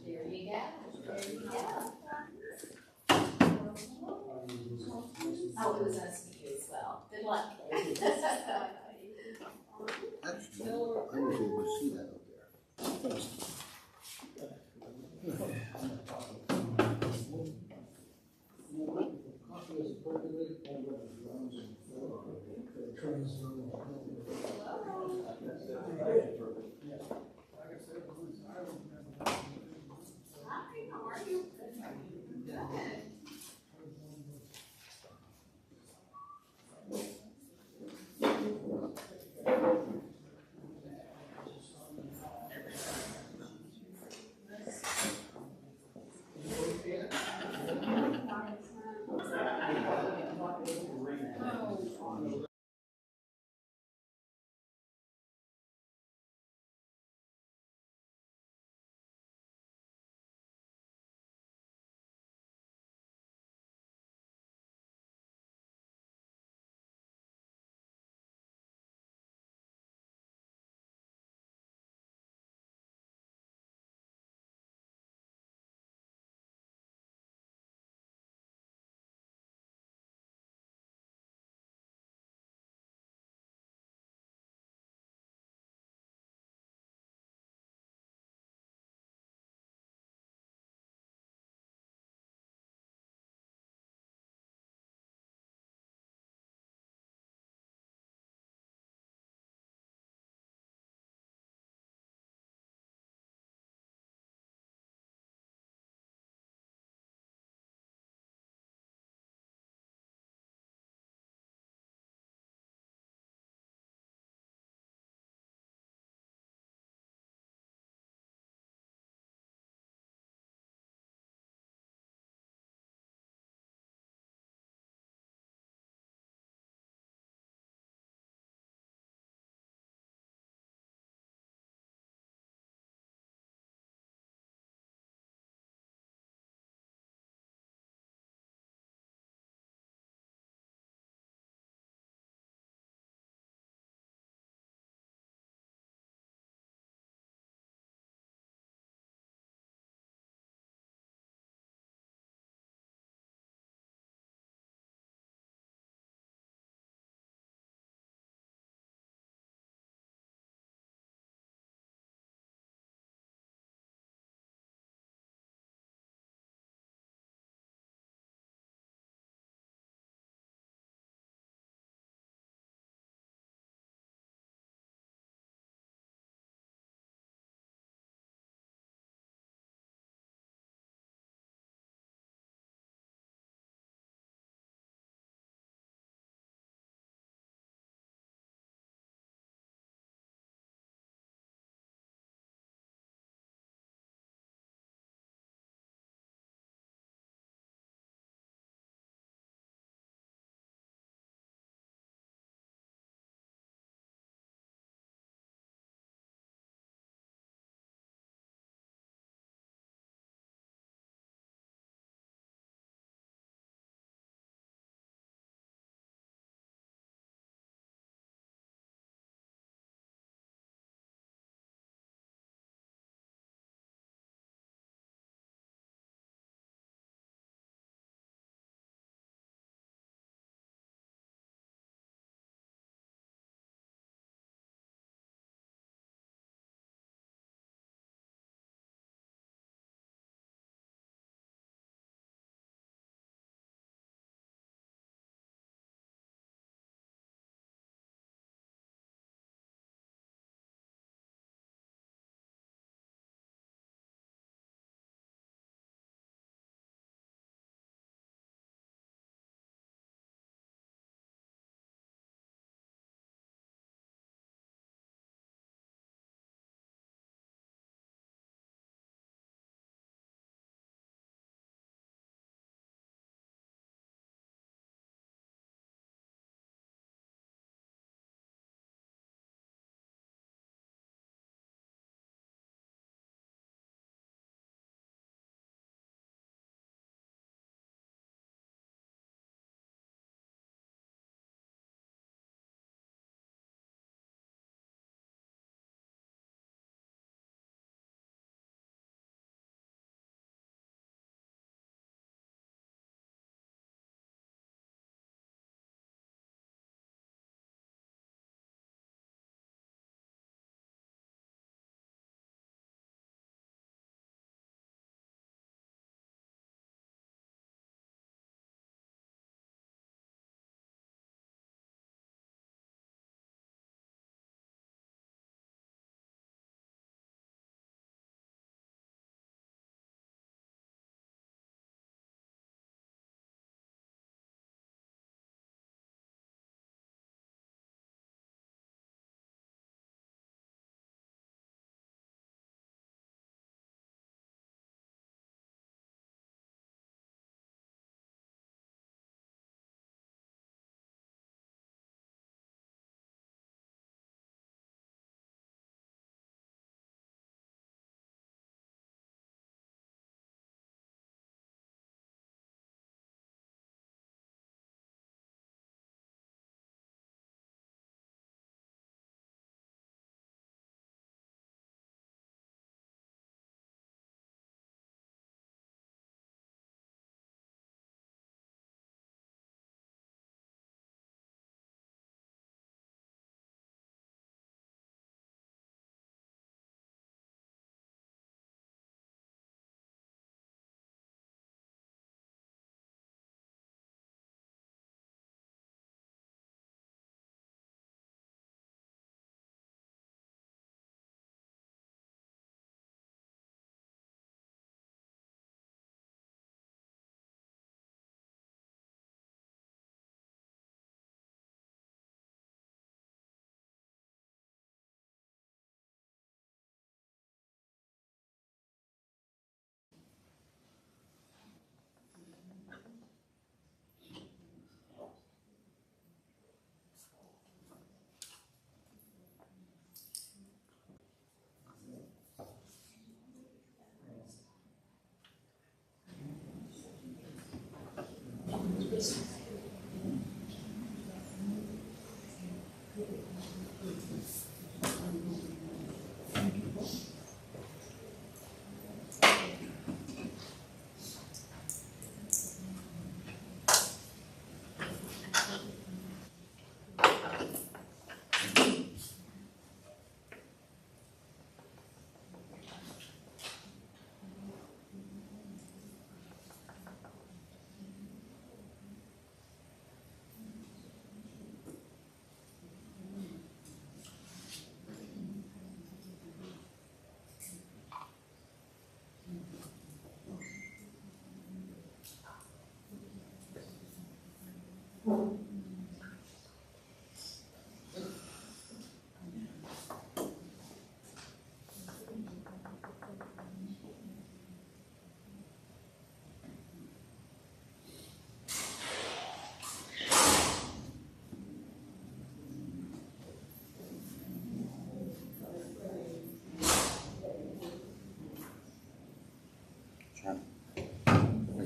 There you go. There you go. Oh, it was nice to meet you as well. Good luck. Actually, I was able to see that up there.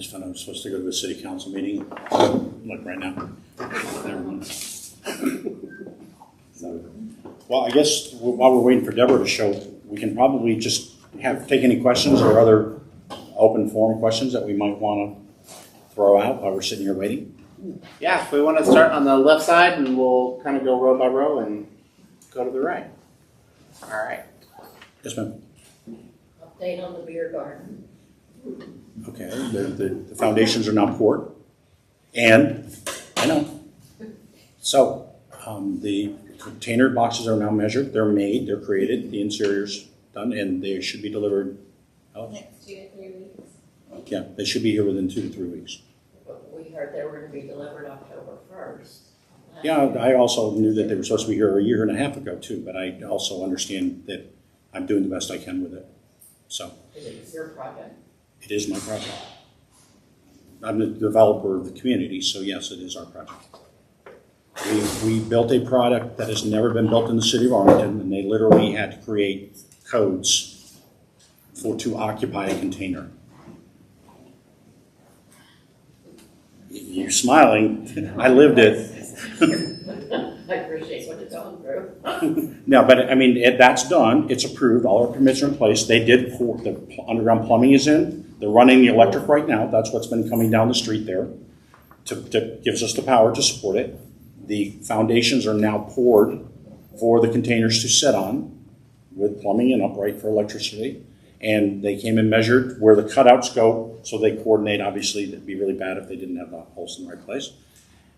just found out I'm supposed to go to a city council meeting, like right now. Never mind. So, well, I guess while we're waiting for Deborah to show, we can probably just take any questions or other open forum questions that we might want to throw out while we're sitting here waiting. Yeah, if we want to start on the left side, and we'll kind of go row by row and go to the right. All right. Yes, ma'am. Update on the beer garden. Okay, the foundations are now poured, and I know. So the container boxes are now measured. They're made. They're created. The interior's done, and they should be delivered. Next 2 to 3 weeks. Yeah, they should be here within 2 to 3 weeks. We heard they were going to be delivered October 1st. Yeah, I also knew that they were supposed to be here a year and a half ago too, but I also understand that I'm doing the best I can with it. So Is it your project? it is my project. I'm the developer of the community, so yes, it is our project. We built a product that has never been built in the city of Arlington, and they literally had to create codes to occupy a container. You're smiling. I lived it. I appreciate what you're going through. No, but I mean, that's done. It's approved. All our permits are in place. They did pour, the underground plumbing is in. They're running the electric right now. That's what's been coming down the street there. To gives us the power to support it. The foundations are now poured for the containers to sit on with plumbing and upright for electricity. And they came and measured where the cutouts go, so they coordinate. Obviously, it'd be really bad if they didn't have the holes in the right place.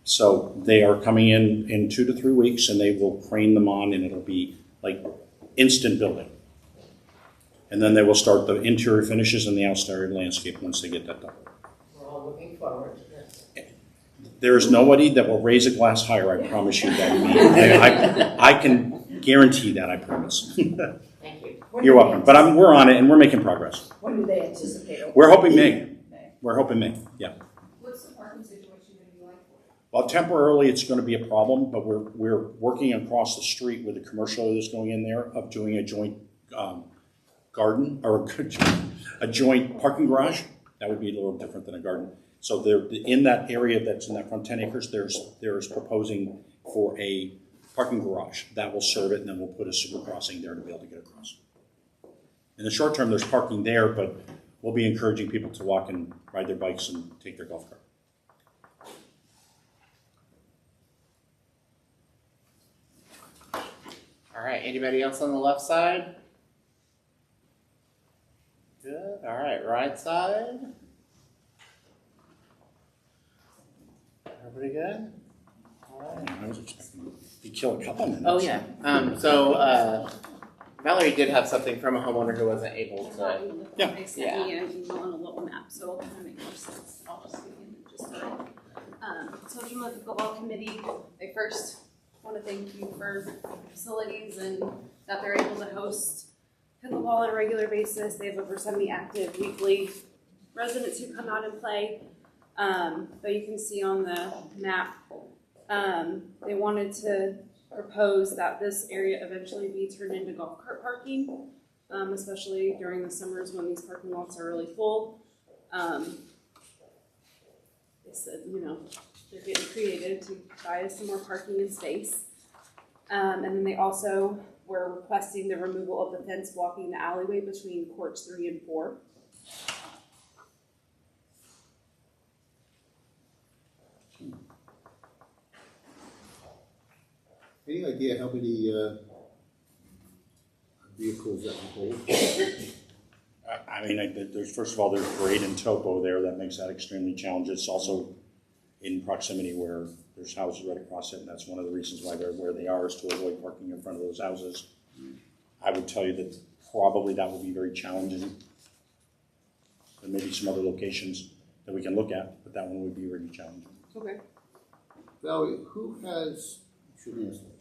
So they are coming in 2 to 3 weeks, and they will crane them on, and it'll be like instant building. And then they will start the interior finishes and the exterior landscape once they get that done. We're all looking forward to this. There is nobody that will raise a glass higher, I promise you that. I can guarantee that, I promise. Thank you. You're welcome. But we're on it, and we're making progress. When do they anticipate opening? We're hoping May. We're hoping May, yeah. What's the parking situation going to be like? Well, temporarily, it's going to be a problem, but we're working across the street with a commercial that's going in there of doing a joint garden, or a joint parking garage. That would be a little different than a garden. So they're in that area that's in that front 10 acres, there's proposing for a parking garage. That will serve it, and then we'll put a super crossing there to be able to get across. In the short term, there's parking there, but we'll be encouraging people to walk and ride their bikes and take their golf cart. All right. Anybody else on the left side? Good. All right. Right side. Everybody good? All right. I was expecting to kill a couple minutes. Oh yeah. Valerie did have something from a homeowner who wasn't able to. Yeah. They sent me an email and a little map, so it'll kind of make more sense. I'll just begin in just a minute. Social Motive Football Committee, they first want to thank you for facilities and that they're able to host pickleball on a regular basis. They have over 70 active weekly residents who come out and play. But you can see on the map, they wanted to propose that this area eventually be turned into golf cart parking, especially during the summers when these parking lots are really full. They said, they're getting creative to buy us some more parking and space. And then they also were requesting the removal of the fence blocking the alleyway between courts 3 and 4. Any idea how many vehicles that will hold? I mean, there's first of all, there's grade and topo there that makes that extremely challenging. It's also in proximity where there's houses right across it, and that's one of the reasons why they're where they are, is to avoid parking in front of those houses. I would tell you that probably that will be very challenging. There may be some other locations that we can look at, but that one would be really challenging. Okay. Valerie, shouldn't ask that.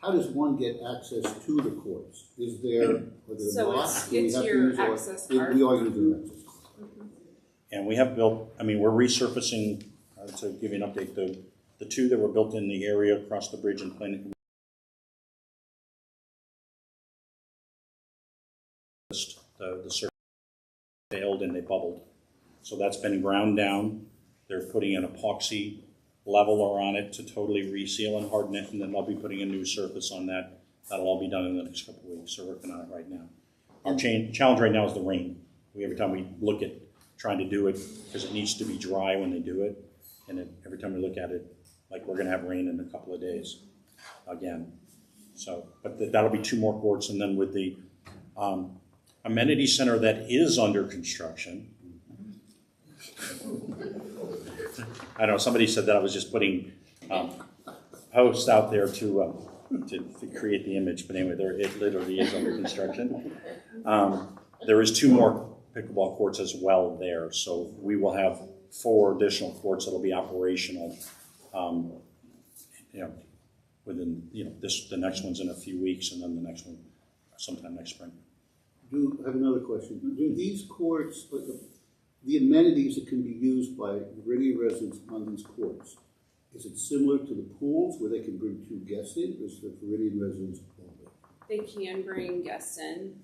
How does one get access to the courts? Are there So blocks? it's your access card. We are using access card. And we have built, we're resurfacing, to give you an update, the 2 that were built in the area across the bridge in Plain. The surface failed and they bubbled. So that's been ground down. They're putting an epoxy leveler on it to totally reseal and harden it, and then they'll be putting a new surface on that. That'll all be done in the next couple of weeks. They're working on it right now. Our challenge right now is the rain. Every time we look at trying to do it, because it needs to be dry when they do it, and every time we look at it, like we're going to have rain in a couple of days again. So, but that'll be 2 more courts, and then with the amenity center that is under construction. I don't know, somebody said that I was just putting posts out there to create the image, but anyway, it literally is under construction. There is 2 more pickleball courts as well there, so we will have 4 additional courts that'll be operational. Within the next one's in a few weeks, and then the next one sometime next spring. I have another question. Do these courts, the amenities that can be used by Viridian residents on these courts, is it similar to the pools where they can bring 2 guests in, or is it Viridian residents only? They can bring guests in.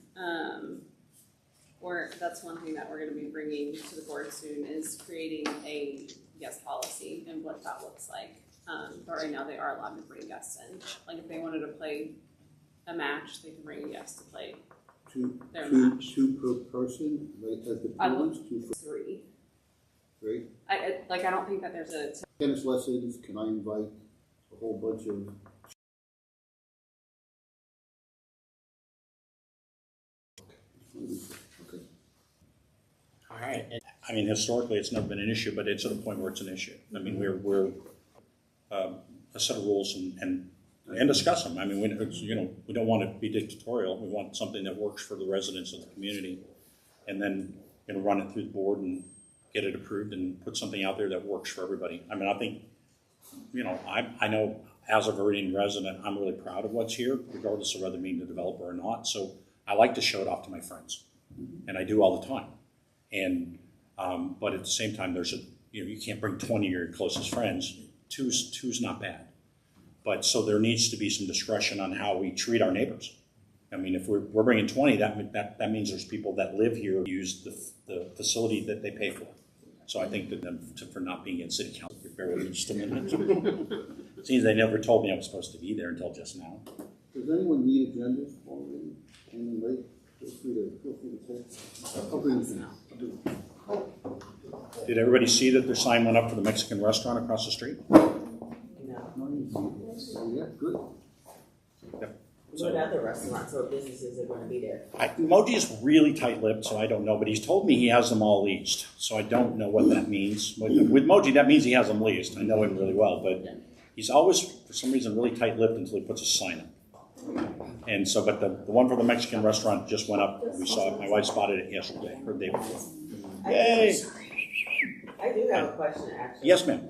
Or that's one thing that we're going to be bringing to the board soon is creating a guest policy and what that looks like. But right now they are allowed to bring guests in. Like if they wanted to play a match, they can bring a guest to play their match. 2 per person, like at the pools? 2 for 3. 3? I don't think that there's a Tennis lessons, can I invite a whole bunch of... Okay. All right. I mean, historically, it's never been an issue, but it's to the point where it's an issue. I mean, we're a set of rules and discuss them. I mean, we don't want to be dictatorial. We want something that works for the residents of the community, and then run it through the board and get it approved and put something out there that works for everybody. I mean, I think, I know as a Viridian resident, I'm really proud of what's here, regardless of whether being the developer or not. So I like to show it off to my friends, and I do all the time. And but at the same time, there's you can't bring 20 of your closest friends. Two's not bad, but so there needs to be some discretion on how we treat our neighbors. I mean, if we're bringing 20, that means there's people that live here who use the facility that they pay for. So I think that for not being in city council, bear with me just a minute. It seems they never told me I was supposed to be there until just now. Does anyone need agendas already? Anyone late? Feel free to say. I'll bring this now. I'll do it. Did everybody see that their sign went up for the Mexican restaurant across the street? No. Yeah, good. Yep. What other restaurants or businesses are gonna be there? Moji is really tight-lipped, so I don't know, but he's told me he has them all leased, so I don't know what that means. With Moji, that means he has them leased. I know him really well, but he's always, for some reason, really tight-lipped until he puts a sign up. And so, but the one for the Mexican restaurant just went up. We saw it. My wife spotted it yesterday, or the day before. Yay! I do have a question, actually. Yes, ma'am.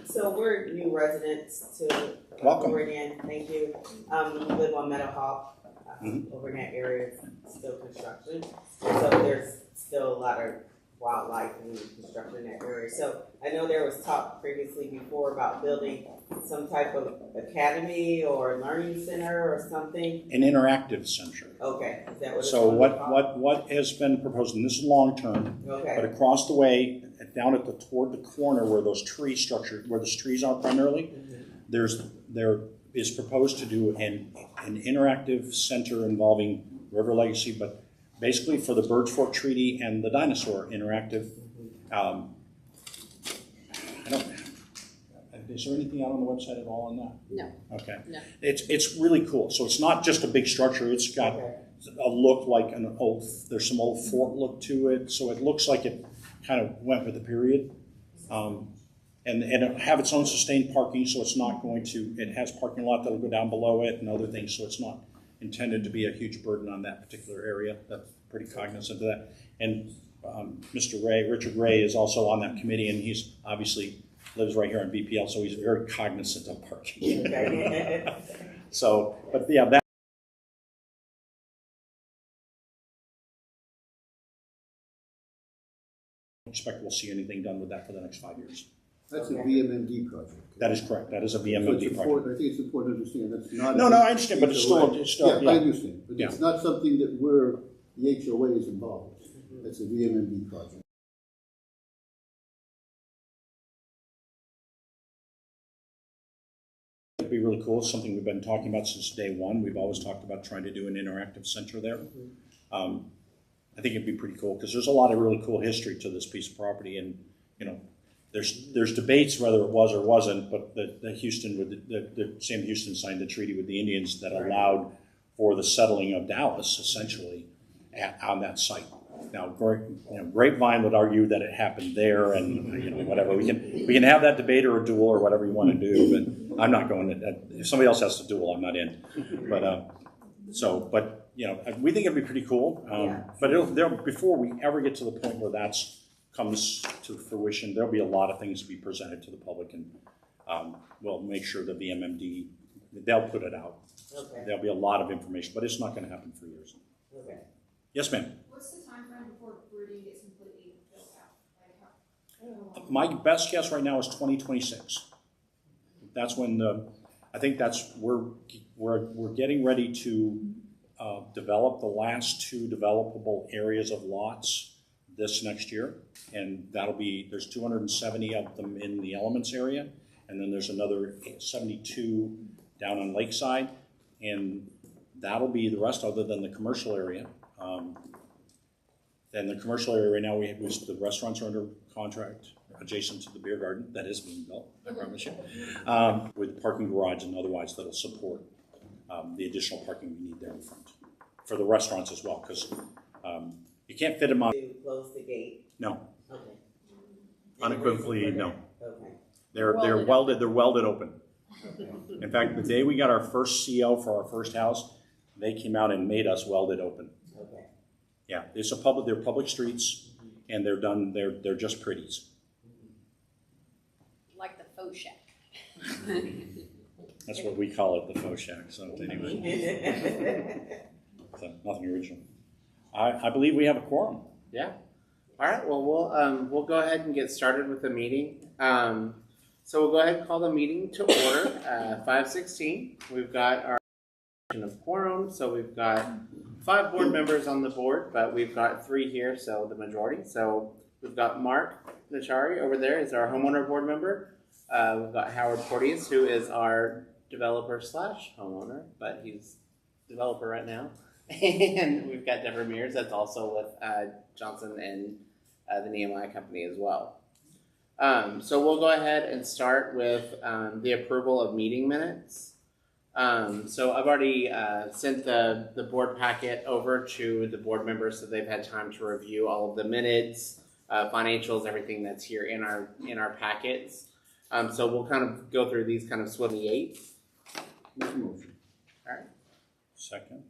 So we're new residents to Welcome. Viridian, thank you. We live on Meadowhawk, Mhm. over in that area, it's still construction. And so there's still a lot of wildlife and construction in that area. So I know there was talk previously before about building some type of academy or learning center or something. An interactive center. Okay, is that what it's So gonna be called? what has been proposed, and this is long-term, but Okay, across the way, down toward the corner where those tree structures, where those trees are primarily, there is proposed to do an interactive center involving River Legacy, but basically for the Birds Fork Treaty and the dinosaur interactive. Is there anything out on the website at all on that? No. Okay. No. It's really cool. So it's not just a big structure. It's got okay, a look like there's some old fort look to it. So it looks like it kind of went with the period. And it have its own sustained parking, so it's not going to, it has parking lot that'll go down below it and other things, so it's not intended to be a huge burden on that particular area. That's pretty cognizant of that. And Richard Ray is also on that committee, and he's obviously lives right here on BPL, so he's very cognizant of parking. okay. So, but yeah, that. I don't expect we'll see anything done with that for the next 5 years. That's a Okay. VMMD project. That is correct. That is a So VMMD it's project. important, I think it's important to understand, that's not. No, I understand, but it's still, Yeah, I understand, but Yeah. it's not something that the HOA is involved. It's a VMMD project. it'd be really cool. It's something we've been talking about since day one. We've always talked about trying to do an interactive center there. I think it'd be pretty cool because there's a lot of really cool history to this piece of property, and you know, there's debates whether it was or wasn't, but the Sam Houston signed the treaty with the Indians that allowed for the settling of Dallas essentially on that site. Now, Grapevine would argue that it happened there, and whatever. We can have that debate or a duel or whatever you want to do, but I'm not going to. If somebody else has to duel, I'm not in. But we think it'd be pretty cool. But before we ever get to the point where that comes to fruition, there'll be a lot of things to be presented to the public, and we'll make sure that the MMD they'll put it out. Okay. There'll be a lot of information, but it's not going to happen for years. Okay. Yes, ma'am. What's the time frame before Viridian gets completely built out? Like how? My best guess right now is 2026. That's when I think we're getting ready to develop the last 2 developable areas of lots this next year, and there's 270 of them in the Elements area, and then there's another 72 down on Lakeside, and that'll be the rest other than the commercial area. And the commercial area right now, the restaurants are under contract adjacent to the beer garden that is being built, I promise you, with parking garage and otherwise that'll support the additional parking we need there in front for the restaurants as well, because you can't fit them on. To close the gate? No, Okay. unequivocally no. Okay. They're welded open. In fact, the day we got our first CO for our first house, they came out and made us weld it open. Okay. Yeah, they're public streets, and they're just pretties. Like the faux shack. That's what we call it, the faux shack. So anyway, so nothing original. I believe we have a quorum. Yeah. All right. Well, we'll go ahead and get started with the meeting. So we'll go ahead and call the meeting to order. 5:16. We've got our of quorum. So we've got 5 board members on the board, but we've got 3 here, so the majority. So we've got Mark Nachari over there is our homeowner board member. We've got Howard Porteous, who is our developer / homeowner, but he's developer right now. And we've got Deborah Mears, that's also with Johnson and the Nehemiah Company as well. So we'll go ahead and start with the approval of meeting minutes. So I've already sent the board packet over to the board members so they've had time to review all of the minutes, financials, everything that's here in our packets. So we'll kind of go through these kind of swiftly. Make a motion. All right. Second.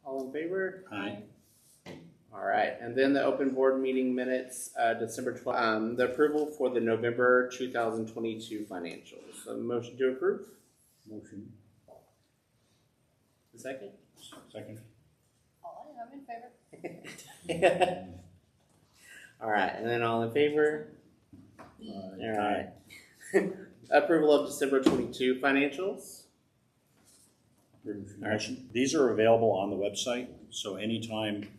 All in favor? Aye. All right. And then the open board meeting minutes, December 12th. The approval for the November 2022 financials. So motion to approve? Motion. The second? Second. I'm in favor. All right. And then all in favor? All right. Approval of December 22 financials. All right. These are available on the website, so anytime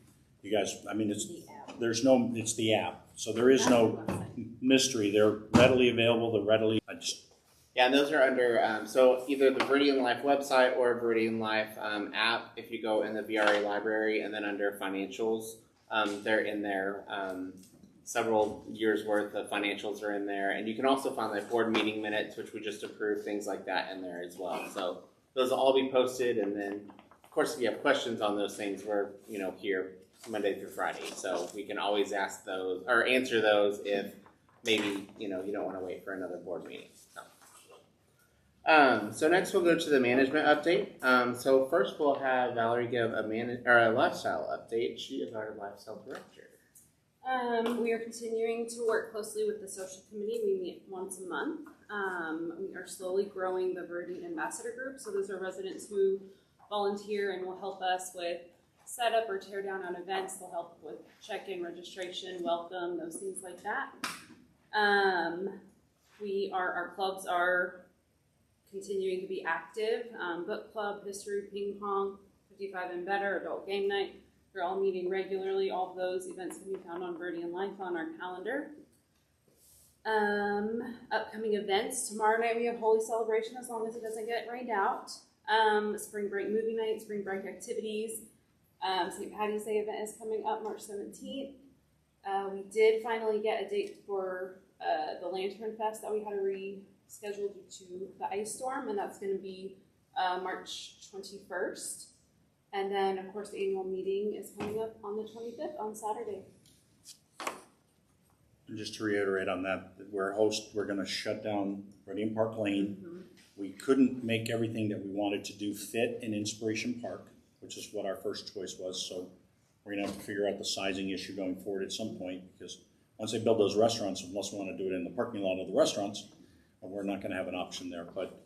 you guys, it's the app, so there is no mystery. They're readily available. Yeah, and those are under, so either the Viridian Life website or Viridian Life app. If you go in the VRA library and then under financials, they're in there. Several years worth of financials are in there. And you can also find like board meeting minutes, which we just approved, things like that in there as well. So those will all be posted. And then, of course, if you have questions on those things, we're, here Monday through Friday. So we can always ask those or answer those if maybe, you don't want to wait for another board meeting. So next we'll go to the management update. So first we'll have Valerie give a lifestyle update. She is our lifestyle director. We are continuing to work closely with the social committee. We meet once a month. We are slowly growing the Viridian Ambassador Group. So those are residents who volunteer and will help us with setup or tear down on events. They'll help with check-in, registration, welcome, those things like that. Our clubs are continuing to be active. Book club, history, ping pong, 55 and better, adult game night. They're all meeting regularly. All of those events can be found on Viridian Life on our calendar. Upcoming events. Tomorrow night we have Holy Celebration as long as it doesn't get rained out. Spring break movie night, spring break activities. St. Patty's Day event is coming up March 17th. We did finally get a date for the Lantern Fest that we had to reschedule due to the ice storm, and that's going to be March 21st. And then, of course, the annual meeting is coming up on the 25th on Saturday. And just to reiterate on that, we're going to shut down Viridian Park Lane. Mm-hmm. We couldn't make everything that we wanted to do fit in Inspiration Park, which is what our first choice was. So we're going to have to figure out the sizing issue going forward at some point, because once they build those restaurants, unless we want to do it in the parking lot of the restaurants, we're not going to have an option there. But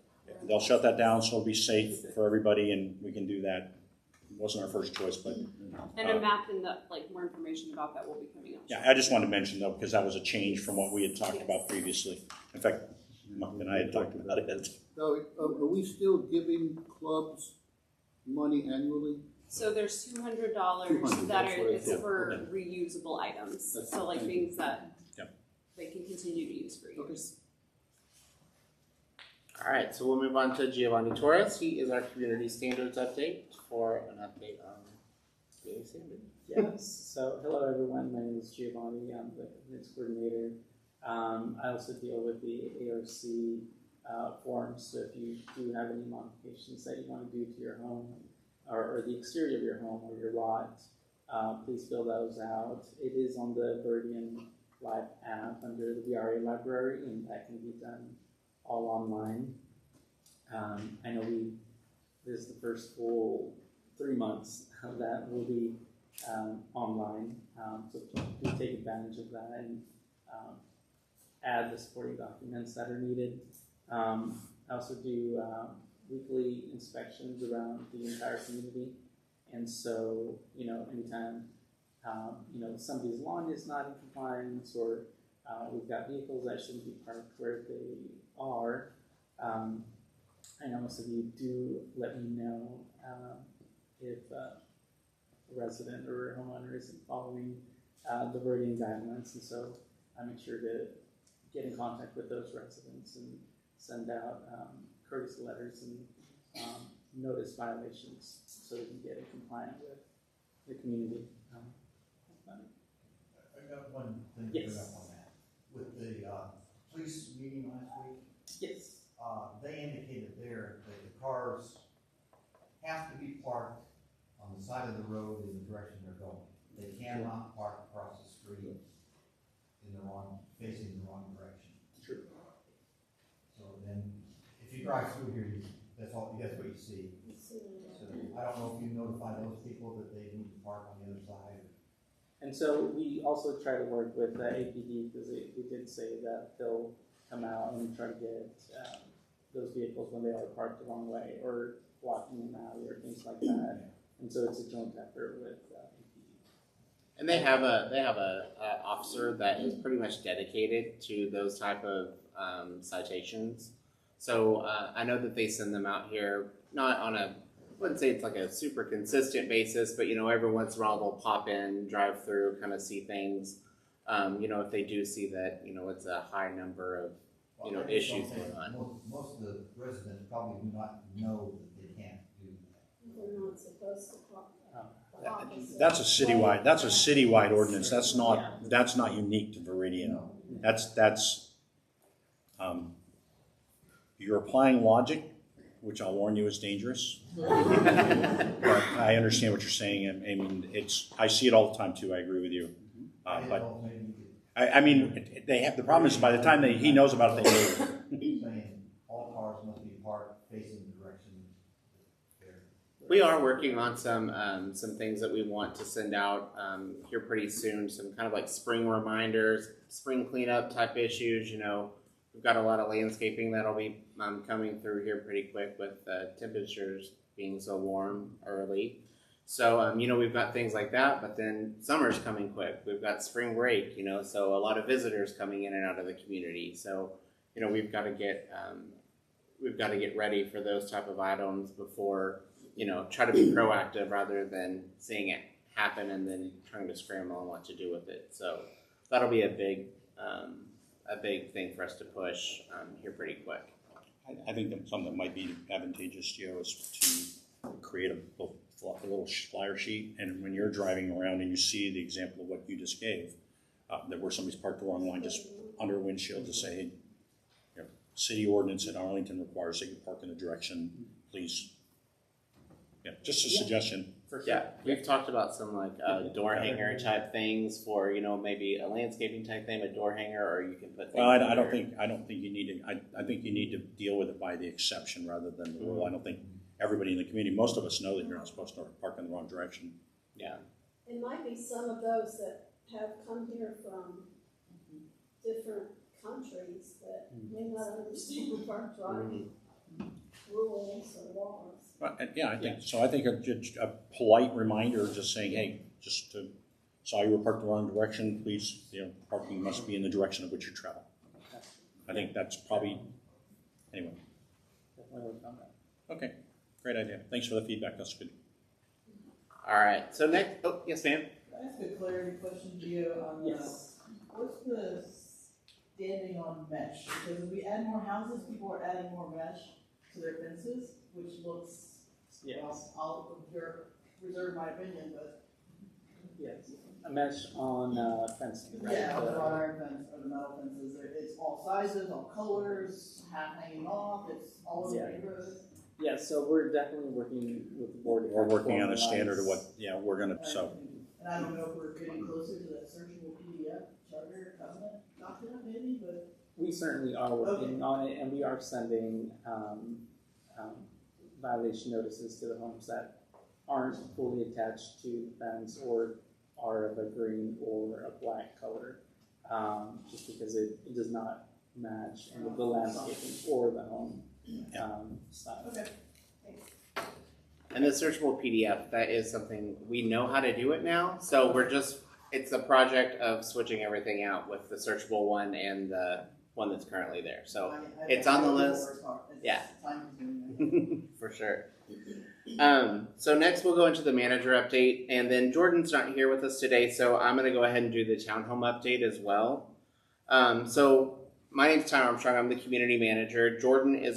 they'll shut that down, so it'll be safe for everybody, and we can do that. It wasn't our first choice, but And a map and more information about that will be coming out. yeah, I just wanted to mention though, because that was a change from what we had talked about previously. In fact, Mark and I had talked about it. Now, are we still giving clubs money annually? So there's $200 $200, that that's what I is thought. for Okay. reusable items. That's- So like thank things that Yep. they can continue to use for years. All right, so we'll move on to Giovanni Torres. He is our community standards update for an update on daily standards. Yes, so hello everyone, my name is Giovanni, I'm the community coordinator. I also deal with the ARC forms, so if you do have any modifications that you want to do to your home or the exterior of your home or your lot, please fill those out. It is on the Viridian Live app under the VRA library, and that can be done all online. I know this is the first full 3 months of that will be online, so do take advantage of that and add the supporting documents that are needed. I also do weekly inspections around the entire community, and so anytime somebody's lawn is not in compliance or we've got vehicles that shouldn't be parked where they are. I know most of you do let me know if a resident or a homeowner isn't following the Viridian guidelines, and so I make sure to get in contact with those residents and send out courtesy letters and notice violations so we can get it compliant with the community. I got one thing to Yes. bring up on that. With the police meeting last week, Yes. they indicated there that the cars have to be parked on the side of the road in the direction they're going. They cannot park across the street facing the wrong direction. True. So then, if you drive through here, that's what you see. So I don't know if you notify those people that they need to park on the other side. And so we also try to work with APD because we did say that they'll come out and try to get those vehicles when they are parked the wrong way or blocking an alley or things like that. And so it's a joint effort with APD. And they have a officer that is pretty much dedicated to those type of citations. So I know that they send them out here, not on I wouldn't say it's like a super consistent basis, but every once in a while they'll pop in, drive through, kind of see things. If they do see that, it's a high number of issues going on. Most of the residents probably do not know that they can't do that. They're not supposed to park. That's a citywide ordinance. That's not unique to Viridian. That's you're applying logic, which I'll warn you is dangerous. But I understand what you're saying. I mean, I see it all the time too. I agree with you. But I mean, they have the problem is by the time he knows about it, they know. Saying all cars must be parked facing the direction there. We are working on some things that we want to send out here pretty soon. Some kind of like spring reminders, spring cleanup type issues. We've got a lot of landscaping that'll be coming through here pretty quick with temperatures being so warm early. So, we've got things like that, but then summer's coming quick. We've got spring break, so a lot of visitors coming in and out of the community. So, we've got to get ready for those type of items before, try to be proactive rather than seeing it happen and then trying to scramble on what to do with it. So that'll be a big a big thing for us to push here pretty quick. I think that something that might be advantageous, Gio, is to create a little flyer sheet, and when you're driving around and you see the example of what you just gave, that where somebody's parked the wrong line, just under a windshield to say, hey, you know, city ordinance in Arlington requires that you park in a direction, please. Yeah, just a suggestion. For sure. Yeah, we've talked about some like door hanger type things for, you know, maybe a landscaping type thing, a door hanger, or you can put things. Well, I don't think you need to. I think you need to deal with it by the exception rather than the rule. I don't think everybody in the community, most of us know that you're not supposed to park in the wrong direction. Yeah. It might be some of those that have come here from different countries that may not understand park driving rules or laws. Yeah, I think so. I think a polite reminder, just saying, hey, saw you were parked the wrong direction. Please, you know, parking must be in the direction of which you travel. I think that's probably anyway. Definitely work on that. Okay, great idea. Thanks for the feedback. That's good. All right. So next, oh yes, ma'am. Can I ask a clarity question, Gio, on Yes. what's the standing on mesh? Because if we add more houses, people are adding more mesh to their fences, which looks, Yes. well, I'll reserve my opinion, but Yes. A mesh on fencing, right? yeah, the wrought iron fence or the metal fences, it's all sizes, all colors, half hanging off, it's all over the neighborhood. Yeah, so we're definitely working with the board. to We're kind of working on a standard of formalize- what, we're gonna, so. And I don't know if we're getting closer to that searchable PDF charter covenant document maybe, but We certainly are working on it, and we are sending violation notices to the homes that aren't fully attached to the fence or are of a green or a black color, just because it does not match the landscaping or the home style. okay. And the searchable PDF, that is something we know how to do it now. So it's a project of switching everything out with the searchable one and the one that's currently there. So it's on the list. Yeah. For sure. So next we'll go into the manager update, and then Jordan's not here with us today, so I'm going to go ahead and do the townhome update as well. So my name's Tyler Armstrong. I'm the community manager. Jordan is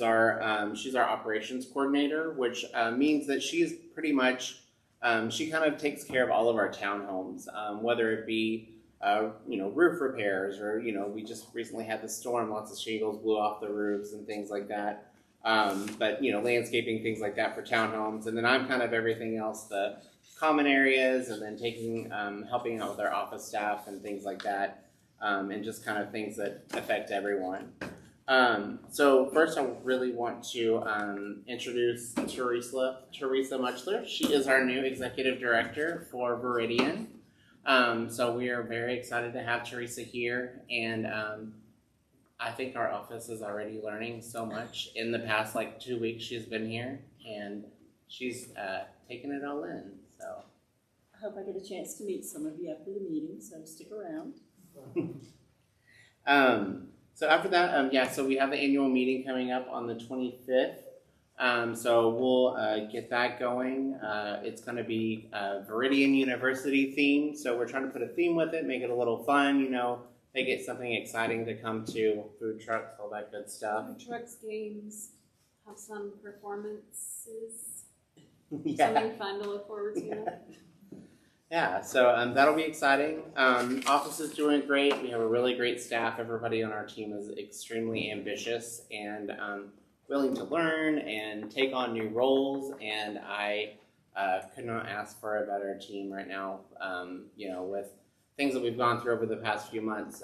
she's our operations coordinator, which means that she's pretty much, she kind of takes care of all of our townhomes, whether it be roof repairs, or, we just recently had the storm, lots of shingles blew off the roofs and things like that. But landscaping, things like that for townhomes. And then I'm kind of everything else, the common areas, and then helping out with our office staff and things like that. And just kind of things that affect everyone. So first I really want to introduce Teresa Muchler. She is our new executive director for Viridian. So we are very excited to have Teresa here, and I think our office is already learning so much. In the past 2 weeks she's been here, and she's taken it all in. So I hope I get a chance to meet some of you after the meeting, so stick around. So after that, so we have the annual meeting coming up on the 25th. So we'll get that going. It's going to be Viridian University themed. So we're trying to put a theme with it, make it a little fun, make it something exciting to come to, food trucks, all that good stuff. Food trucks, games, have some performances, Yeah. something fun to look forward to. Yeah, so that'll be exciting. Office is doing great. We have a really great staff. Everybody on our team is extremely ambitious and willing to learn and take on new roles. And I could not ask for a better team right now. With things that we've gone through over the past few months,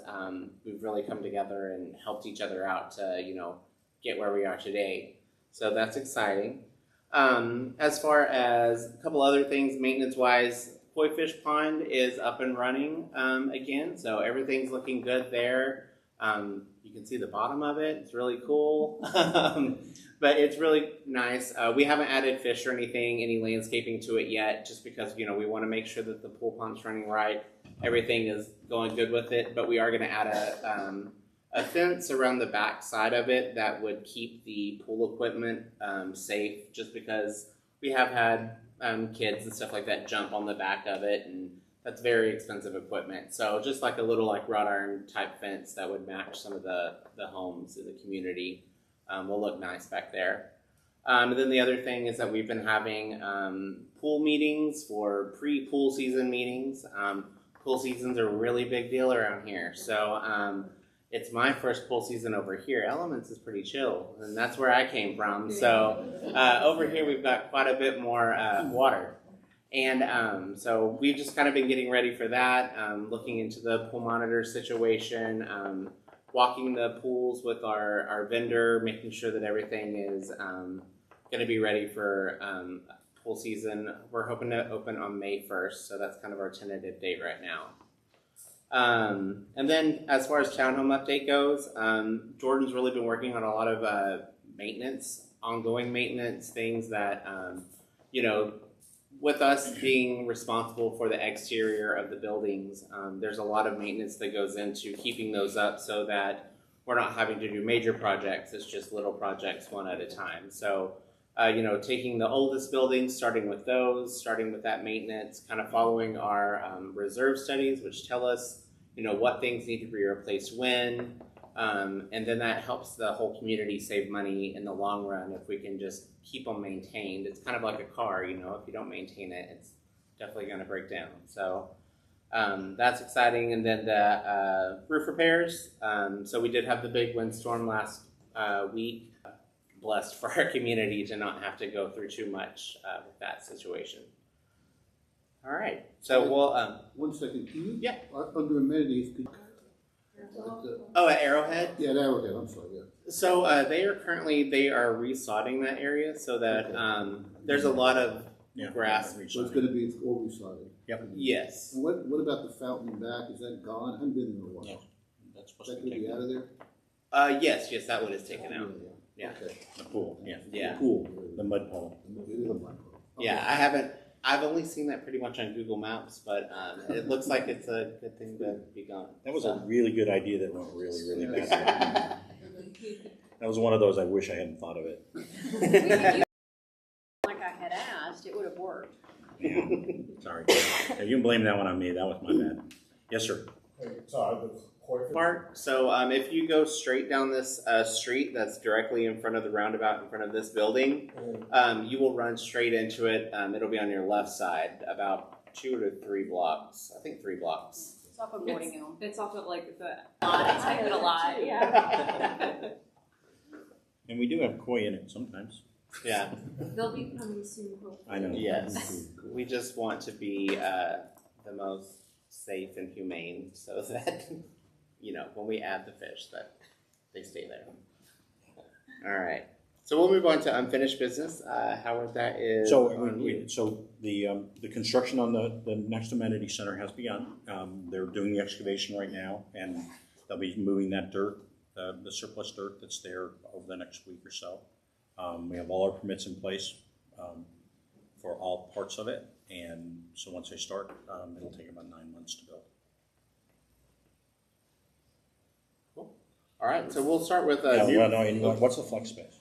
we've really come together and helped each other out to, get where we are today. So that's exciting. As far as a couple other things, maintenance-wise, Koi Fish Pond is up and running again, so everything's looking good there. You can see the bottom of it. It's really cool, but it's really nice. We haven't added fish or any landscaping to it yet, just because we want to make sure that the pool pond's running right. Everything is going good with it, but we are going to add a fence around the back side of it that would keep the pool equipment safe, just because we have had kids and stuff like that jump on the back of it and That's very expensive equipment. So just like a little like wrought iron type fence that would match some of the homes in the community will look nice back there. And then the other thing is that we've been having pool meetings for pre-pool season meetings. Pool season's a really big deal around here. So it's my first pool season over here. Elements is pretty chill, and that's where I came from. So over here we've got quite a bit more water. And so we've just kind of been getting ready for that, looking into the pool monitor situation, walking the pools with our vendor, making sure that everything is going to be ready for pool season. We're hoping to open on May 1st, so that's kind of our tentative date right now. And then as far as townhome update goes, Jordan's really been working on a lot of maintenance, ongoing maintenance, things that, with us being responsible for the exterior of the buildings, there's a lot of maintenance that goes into keeping those up so that we're not having to do major projects. It's just little projects one at a time. So, taking the oldest buildings, starting with that maintenance, kind of following our reserve studies, which tell us, what things need to be replaced when, and then that helps the whole community save money in the long run if we can just keep them maintained. It's kind of like a car, if you don't maintain it, it's definitely going to break down. So that's exciting. And then the roof repairs. So we did have the big windstorm last week. Blessed for our community to not have to go through too much with that situation. All right. So we'll... 1 second. Can you? Yeah. Under amenities, at Arrowhead? Yeah, at Arrowhead, I'm sorry, yeah. So they are resodding that area so that there's a lot of grass. So it's going to be all resodded. Yep. Yes. And what about the fountain in back? Is that gone? I haven't been in a while. Yeah. That's Is supposed that to be going to be out of there? Yes, that one is taken out. Yeah. Okay. the pool, yeah. Yeah. The pool. The mud puddle. It is a mud puddle. Okay. Yeah, I've only seen that pretty much on Google Maps, but it looks like it's a good thing to be gone. That was a really good idea that went really, really bad. That was one of those I wish I hadn't thought of it. Like I had asked, it would have worked. Yeah. Sorry. Yeah, you can blame that one on me. That was my bad. Yes, sir. Mark, so if you go straight down this street that's directly in front of the roundabout in front of this building, you will run straight into it. It'll be on your left side, about 2 to 3 blocks. I think 3 blocks. It's off of Morning Hill. It's off of like the. I type it a lot. Yeah. And we do have koi in it sometimes. Yeah. They'll be coming soon, hopefully. I know. Yes. We just want to be the most safe and humane so that, when we add the fish, that they stay there. All right. So we'll move on to unfinished business. Howard, that is So, on you. the construction on the next amenity center has begun. They're doing the excavation right now, and they'll be moving that dirt, the surplus dirt that's there over the next week or so. We have all our permits in place for all parts of it, and so once they start, it'll take about 9 months to build. All right. So we'll start with What's the flex space?